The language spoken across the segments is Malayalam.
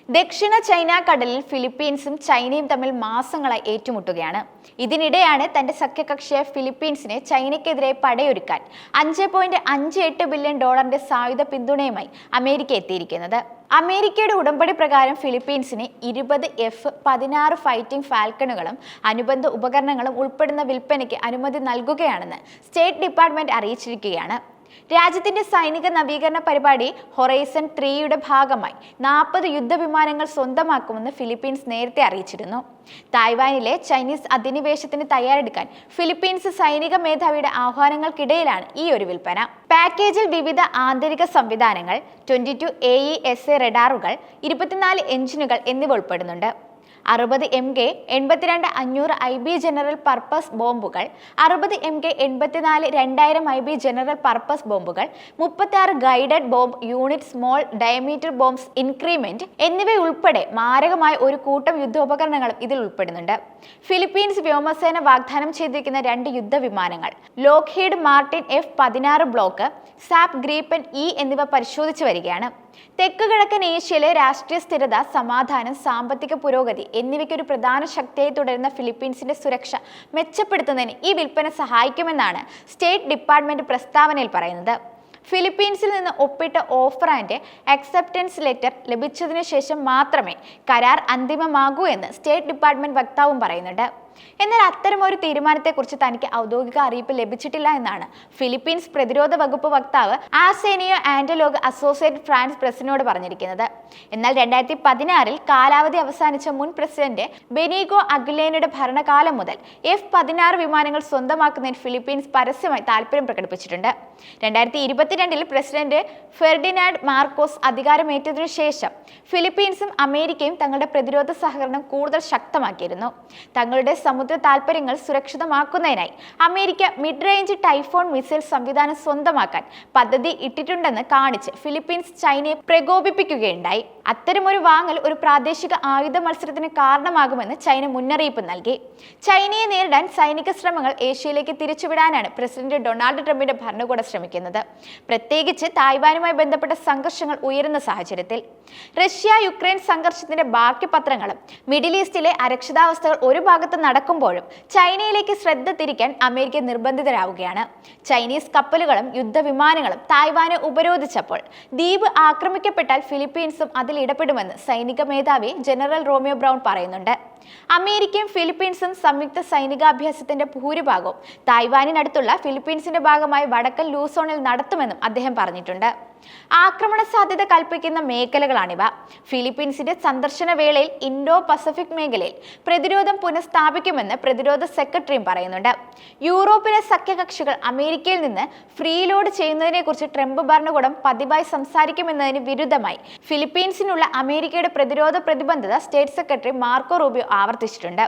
ദക്ഷിണ ചൈന കടലിൽ ഫിലിപ്പീൻസും ചൈനയും തമ്മിൽ മാസങ്ങളായി ഏറ്റുമുട്ടുകയാണ്. ഇതിനിടെയാണ് തന്റെ സഖ്യകക്ഷിയായ ഫിലിപ്പീൻസിനെ ചൈനയ്ക്കെതിരെ പടയൊരുക്കാൻ $5.58 ബില്യൺ സായുധ പിന്തുണയുമായി അമേരിക്ക എത്തിയിരിക്കുന്നത്. അമേരിക്കയുടെ ഉടമ്പടി പ്രകാരം ഫിലിപ്പീൻസിന് 20 F-16 ഫൈറ്റിംഗ് ഫാൽക്കണുകളും അനുബന്ധ ഉപകരണങ്ങളും ഉൾപ്പെടുന്ന വിൽപ്പനയ്ക്ക് അനുമതി നൽകുകയാണെന്ന് സ്റ്റേറ്റ് ഡിപ്പാർട്ട്മെന്റ് അറിയിച്ചിരിക്കുകയാണ്. രാജ്യത്തിന്റെ സൈനിക നവീകരണ പരിപാടി ഹൊറൈസൺ 3യുടെ ഭാഗമായി 40 യുദ്ധവിമാനങ്ങൾ സ്വന്തമാക്കുമെന്ന് ഫിലിപ്പീൻസ് നേരത്തെ അറിയിച്ചിരുന്നു. തായ്വാനിലെ ചൈനീസ് അധിനിവേശത്തിന് തയ്യാറെടുക്കാൻ ഫിലിപ്പീൻസ് സൈനിക മേധാവിയുടെ ആഹ്വാനങ്ങൾക്കിടയിലാണ് ഈ ഒരു വിൽപ്പന. പാക്കേജിൽ വിവിധ ആന്തരിക സംവിധാനങ്ങൾ, 22 AESA റഡാറുകൾ, 24 എഞ്ചിനുകൾ എന്നിവ ഉൾപ്പെടുന്നുണ്ട്. 60 MK 82 500 IB ജനറൽ പർപ്പസ് ബോംബുകൾ, 60 MK 84 2000 IB ജനറൽ പർപ്പസ് ബോംബുകൾ, 36 guided bomb unit small diameter bombs increment എന്നിവയുൾപ്പെടെ മാരകമായ ഒരു കൂട്ടം യുദ്ധോപകരണങ്ങളും ഇതിൽ ഉൾപ്പെടുന്നുണ്ട്. ഫിലിപ്പീൻസ് വ്യോമസേന വാഗ്ദാനം ചെയ്തിരിക്കുന്ന 2 യുദ്ധവിമാനങ്ങൾ Lockheed Martin F-16 block, Saab Gripen E എന്നിവ പരിശോധിച്ചു വരികയാണ്. തെക്ക് കിഴക്കൻ ഏഷ്യയിലെ രാഷ്ട്രീയ സ്ഥിരത, സമാധാനം, സാമ്പത്തിക പുരോഗതി എന്നിവയ്ക്കൊരു പ്രധാന ശക്തിയായി തുടരുന്ന ഫിലിപ്പീൻസിന്റെ സുരക്ഷ മെച്ചപ്പെടുത്തുന്നതിന് ഈ വിൽപ്പന സഹായിക്കുമെന്നാണ് സ്റ്റേറ്റ് ഡിപ്പാർട്ട്മെന്റ് പ്രസ്താവനയിൽ പറയുന്നത്. ഫിലിപ്പീൻസിൽ നിന്ന് ഒപ്പിട്ട ഓഫർ ആൻഡ് അക്സെപ്റ്റൻസ് ലെറ്റർ ലഭിച്ചതിനു ശേഷം മാത്രമേ കരാർ അന്തിമമാകൂ എന്ന് സ്റ്റേറ്റ് ഡിപ്പാർട്ട്മെന്റ് വക്താവും പറയുന്നുണ്ട്. എന്നാൽ അത്തരമൊരു തീരുമാനത്തെക്കുറിച്ച് തനിക്ക് ഔദ്യോഗിക അറിയിപ്പ് ലഭിച്ചിട്ടില്ല എന്നാണ് ഫിലിപ്പീൻസ് പ്രതിരോധ വകുപ്പ് വക്താവ് ആർസേനിയോ ആന്റലോഗ് അസോസിയേറ്റഡ് ഫ്രാൻസ് പ്രസിനോട് പറഞ്ഞിരിക്കുന്നത്. എന്നാൽ 2016 കാലാവധി അവസാനിച്ച മുൻ പ്രസിഡന്റ് ബെനീഗോ അഗ്വിലേനയുടെ ഭരണകാലം മുതൽ F-16 വിമാനങ്ങൾ സ്വന്തമാക്കുന്നതിന് ഫിലിപ്പീൻസ് പരസ്യമായി താൽപര്യം പ്രകടിപ്പിച്ചിട്ടുണ്ട്. 2022 പ്രസിഡന്റ് ഫെർഡിനാൻഡ് മാർക്കോസ് അധികാരമേറ്റതിനു ശേഷം ഫിലിപ്പീൻസും അമേരിക്കയും തങ്ങളുടെ പ്രതിരോധ സഹകരണം കൂടുതൽ ശക്തമാക്കിയിരുന്നു. തങ്ങളുടെ സമുദ്ര താൽപര്യങ്ങൾ സുരക്ഷിതമാക്കുന്നതിനായി America mid range Typhon missile സംവിധാനം സ്വന്തമാക്കാൻ പദ്ധതി ഇട്ടിട്ടുണ്ടെന്ന് കാണിച്ച് ഫിലിപ്പീൻസ് ചൈനയെ പ്രകോപിപ്പിക്കുകയുണ്ടായി. അത്തരമൊരു വാങ്ങൽ ഒരു പ്രാദേശിക ആയുധ മത്സരത്തിന് കാരണമാകുമെന്ന് ചൈന മുന്നറിയിപ്പ് നൽകി. ചൈനയെ നേരിടാൻ സൈനിക ശ്രമങ്ങൾ ഏഷ്യയിലേക്ക് തിരിച്ചുവിടാനാണ് പ്രസിഡന്റ് ഡൊണാൾഡ് ട്രംപിന്റെ ഭരണകൂടം ശ്രമിക്കുന്നത്. പ്രത്യേകിച്ച് തായ്വാനുമായി ബന്ധപ്പെട്ട സംഘർഷങ്ങൾ ഉയരുന്ന സാഹചര്യത്തിൽ. റഷ്യ യുക്രൈൻ സംഘർഷത്തിന്റെ ബാക്കി പത്രങ്ങളും മിഡിൽ ഈസ്റ്റിലെ അരക്ഷിതാവസ്ഥകൾ ഒരു ഭാഗത്ത് നടക്കുമ്പോഴും ചൈനയിലേക്ക് ശ്രദ്ധ തിരിക്കാൻ അമേരിക്ക നിർബന്ധിതരാവുകയാണ്. ചൈനീസ് കപ്പലുകളും യുദ്ധവിമാനങ്ങളും തായ്വാനെ ഉപരോധിച്ചപ്പോൾ ദ്വീപ് ആക്രമിക്കപ്പെട്ടാൽ ഫിലിപ്പീൻസും അതിൽ ഇടപെടുമെന്ന് സൈനിക മേധാവി ജനറൽ റോമിയോ ബ്രൗൺ പറയുന്നുണ്ട്. അമേരിക്കയും ഫിലിപ്പീൻസും സംയുക്ത സൈനികാഭ്യാസത്തിന്റെ ഭൂരിഭാഗവും തായ്വാനിനടുത്തുള്ള ഫിലിപ്പീൻസിന്റെ ഭാഗമായി വടക്കൻ ലൂസോണിൽ നടത്തുമെന്നും അദ്ദേഹം പറഞ്ഞിട്ടുണ്ട്. ആക്രമണ സാധ്യത കൽപ്പിക്കുന്ന മേഖലകളാണിവ. ഫിലിപ്പീൻസിന്റെ സന്ദർശന വേളയിൽ ഇൻഡോ പസഫിക് മേഖലയിൽ പ്രതിരോധം പുനഃസ്ഥാപിക്കുമെന്ന് പ്രതിരോധ സെക്രട്ടറിയും പറയുന്നുണ്ട്. യൂറോപ്പിലെ സഖ്യകക്ഷികൾ അമേരിക്കയിൽ നിന്ന് ഫ്രീ ലോഡ് ചെയ്യുന്നതിനെക്കുറിച്ച് ട്രംപ് ഭരണകൂടം പതിവായി സംസാരിക്കുമെന്നതിന് വിരുദ്ധമായി ഫിലിപ്പീൻസിനുള്ള അമേരിക്കയുടെ പ്രതിരോധ പ്രതിബദ്ധത സ്റ്റേറ്റ് സെക്രട്ടറി മാർക്കോ റൂബിയോ ആവർത്തിച്ചിട്ടുണ്ട്.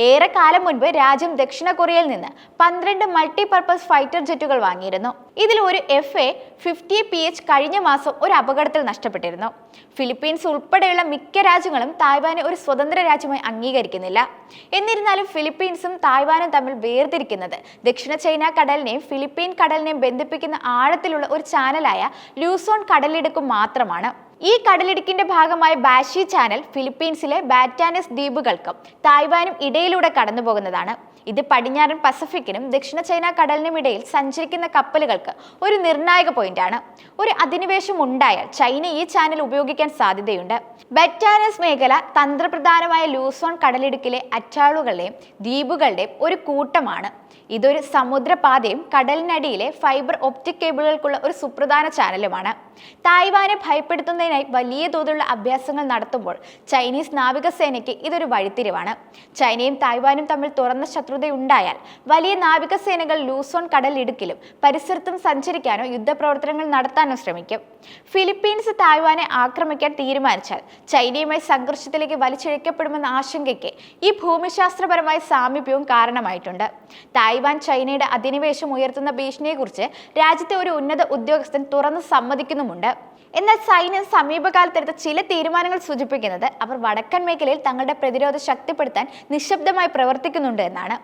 ഏറെക്കാലം മുൻപ് രാജ്യം ദക്ഷിണ കൊറിയയിൽ നിന്ന് 12 മൾട്ടിപർപ്പസ് ഫൈറ്റർ ജെറ്റുകൾ വാങ്ങിയിരുന്നു. ഇതിൽ ഒരു FA-50PH കഴിഞ്ഞ മാസം ഒരു അപകടത്തിൽ നഷ്ടപ്പെട്ടിരുന്നു. ഫിലിപ്പീൻസ് ഉൾപ്പെടെയുള്ള മിക്ക രാജ്യങ്ങളും തായ്വാനെ ഒരു സ്വതന്ത്ര രാജ്യമായി അംഗീകരിക്കുന്നില്ല. എന്നിരുന്നാലും ഫിലിപ്പീൻസും തായ്വാനും തമ്മിൽ വേർതിരിക്കുന്നത് ദക്ഷിണ ചൈന കടലിനെയും ഫിലിപ്പീൻ കടലിനെയും ബന്ധിപ്പിക്കുന്ന ആഴത്തിലുള്ള ഒരു ചാനലായ ലൂസോൺ കടലിടുക്ക് മാത്രമാണ്. ഈ കടലിടുക്കിന്റെ ഭാഗമായ ബാഷി ചാനൽ ഫിലിപ്പീൻസിലെ ബാറ്റാനസ് ദ്വീപുകൾക്കും തായ്വാനും ഇടയിലൂടെ കടന്നുപോകുന്നതാണ്. ഇത് പടിഞ്ഞാറൻ പസഫിക്കിനും ദക്ഷിണ ചൈന കടലിനും ഇടയിൽ സഞ്ചരിക്കുന്ന കപ്പലുകൾക്ക് ഒരു നിർണായക പോയിന്റാണ്. ഒരു അധിനിവേശം ഉണ്ടായാൽ ചൈന ഈ ചാനൽ ഉപയോഗിക്കാൻ സാധ്യതയുണ്ട്. ബാറ്റാനസ് മേഖല തന്ത്രപ്രധാനമായ ലൂസോൺ കടലിടുക്കിലെ അറ്റാളുകളുടെയും ദ്വീപുകളുടെയും ഒരു കൂട്ടമാണ്. ഇതൊരു സമുദ്രപാതയും കടലിനടിയിലെ ഫൈബർ ഒപ്റ്റിക് കേബിളുകൾക്കുള്ള ഒരു സുപ്രധാന ചാനലുമാണ്. തായ്വാനെ ഭയപ്പെടുത്തുന്നതിനായി വലിയ തോതിലുള്ള അഭ്യാസങ്ങൾ നടത്തുമ്പോൾ ചൈനീസ് നാവികസേനയ്ക്ക് ഇതൊരു വഴിത്തിരിവാണ്. ചൈനയും തായ്വാനും തമ്മിൽ തുറന്ന ശത്രുതയുണ്ടായാൽ വലിയ നാവികസേനകൾ ലൂസോൺ കടലിടുക്കിലും പരിസരത്തും സഞ്ചരിക്കാനോ യുദ്ധപ്രവർത്തനങ്ങൾ നടത്താനോ ശ്രമിക്കും. ഫിലിപ്പീൻസ് തായ്വാനെ ആക്രമിക്കാൻ തീരുമാനിച്ചാൽ ചൈനയുമായി സംഘർഷത്തിലേക്ക് വലിച്ചിഴക്കപ്പെടുമെന്ന ആശങ്കയ്ക്ക് ഈ ഭൂമിശാസ്ത്രപരമായ സാമീപ്യവും കാരണമായിട്ടുണ്ട്. തായ്വാൻ ചൈനയുടെ അധിനിവേശം ഉയർത്തുന്ന ഭീഷണിയെക്കുറിച്ച് രാജ്യത്തെ ഒരു ഉന്നത ഉദ്യോഗസ്ഥൻ തുറന്ന് സമ്മതിക്കുന്നുമുണ്ട്. എന്നാൽ സൈന്യം സമീപകാലത്തെടുത്ത ചില തീരുമാനങ്ങൾ സൂചിപ്പിക്കുന്നത് അവർ വടക്കൻ മേഖലയിൽ തങ്ങളുടെ പ്രതിരോധം ശക്തിപ്പെടുത്താൻ നിശബ്ദമായി പ്രവർത്തിക്കുന്നുണ്ട് എന്നാണ്.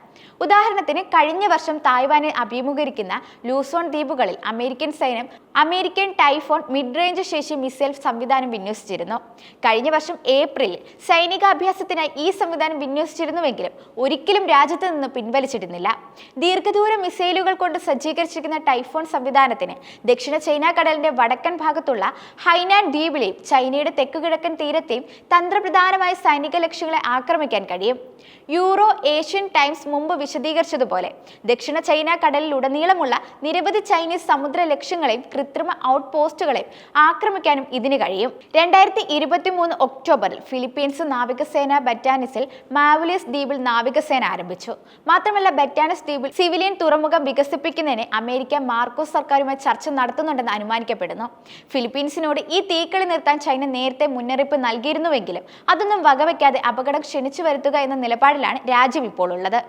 ഉദാഹരണത്തിന് കഴിഞ്ഞ വർഷം തായ്വാനെ അഭിമുഖീകരിക്കുന്ന ലൂസോൺ ദ്വീപുകളിൽ അമേരിക്കൻ സൈന്യം അമേരിക്കൻ ടൈഫോൺ മിഡ് റേഞ്ച് ശേഷി മിസൈൽ സംവിധാനം വിന്യസിച്ചിരുന്നു. കഴിഞ്ഞ വർഷം ഏപ്രിലിൽ സൈനികാഭ്യാസത്തിനായി ഈ സംവിധാനം വിന്യസിച്ചിരുന്നുവെങ്കിലും ഒരിക്കലും രാജ്യത്ത് നിന്ന് പിൻവലിച്ചിരുന്നില്ല. ദീർഘദൂര മിസൈലുകൾ കൊണ്ട് സജ്ജീകരിച്ചിരിക്കുന്ന ടൈഫോൺ സംവിധാനത്തിന് ദക്ഷിണ ചൈന കടലിന്റെ വടക്കൻ ഭാഗത്തുള്ള ഹൈനാൻ ദ്വീപിലെയും ചൈനയുടെ തെക്കുകിഴക്കൻ തീരത്തെയും തന്ത്രപ്രധാനമായ സൈനിക ലക്ഷ്യങ്ങളെ ആക്രമിക്കാൻ കഴിയും. യൂറോ ഏഷ്യൻ ടൈംസ് മുമ്പ് വിശദീകരിച്ചതുപോലെ ദക്ഷിണ ചൈന കടലിലുടനീളമുള്ള നിരവധി ചൈനീസ് സമുദ്ര ലക്ഷ്യങ്ങളെയും കൃത്രിമ ഔട്ട് പോസ്റ്റുകളെയും ആക്രമിക്കാനും ഇതിന് കഴിയും. 2023 ഒക്ടോബറിൽ ഫിലിപ്പീൻസ് നാവികസേന ബറ്റാനിസിൽ മാവുലിയസ് ദ്വീപിൽ നാവികസേന ആരംഭിച്ചു. മാത്രമല്ല ബറ്റാനിസ് ദ്വീപിൽ സിവിലിയൻ തുറമുഖം വികസിപ്പിക്കുന്നതിന് അമേരിക്ക മാർക്കോസ് സർക്കാരുമായി ചർച്ച നടത്തുന്നുണ്ടെന്ന് അനുമാനിക്കപ്പെടുന്നു. ഫിലിപ്പീൻസിനോട് ഈ തീക്കളി നിർത്താൻ ചൈന നേരത്തെ മുന്നറിയിപ്പ് നൽകിയിരുന്നുവെങ്കിലും അതൊന്നും വകവയ്ക്കാതെ അപകടം ക്ഷണിച്ചു വരുത്തുക എന്ന നിലപാടിലാണ് രാജ്യം ഇപ്പോൾ ഉള്ളത്.